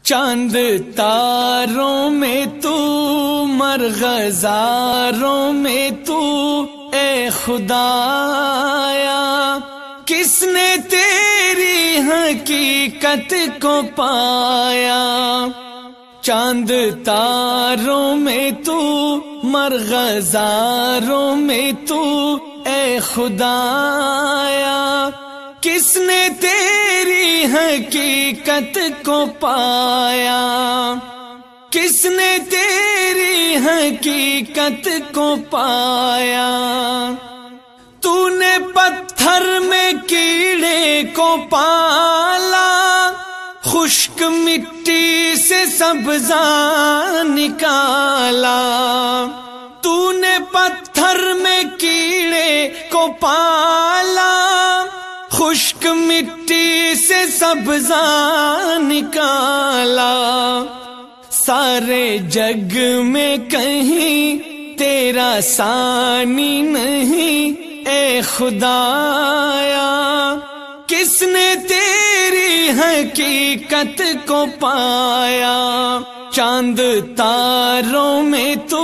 چاند تاروں میں تو مرغزاروں میں تو اے خدایا، کس نے تیری حقیقت کو پایا؟ چاند تاروں میں تو مرغزاروں میں تو اے خدایا، کس نے تیری حقیقت کو پایا؟ کس نے تیری حقیقت کو پایا؟ تو نے پتھر میں کیڑے کو پالا، خشک مٹی سے سبزہ نکالا۔ تو نے پتھر میں کیڑے کو پالا، خشک مٹی سے سبزہ نکالا۔ سارے جگ میں کہیں تیرا ثانی نہیں اے خدایا، کس نے تیری حقیقت کو پایا؟ چاند تاروں میں تو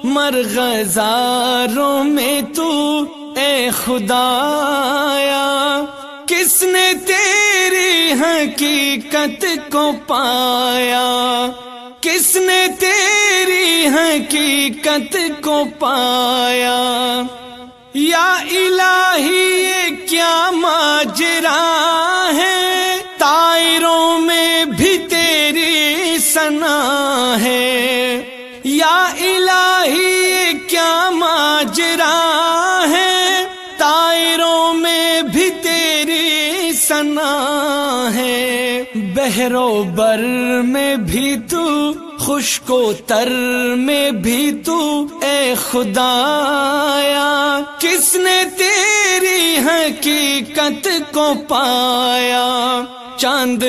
مرغزاروں میں تو اے خدایا، کس نے تیری حقیقت کو پایا؟ کس نے تیری حقیقت کو پایا؟ یا الہی یہ کیا ماجرا ہے، طائروں میں بھی تیری ثنا ہے۔ یا الہی یہ کیا ماجرا ہے، طائروں میں بھی تیری ثنا ہے۔ بحر و بر میں بھی تو، خشک و تر میں بھی تو اے خدایا، کس نے تیری حقیقت کو پایا؟ چاند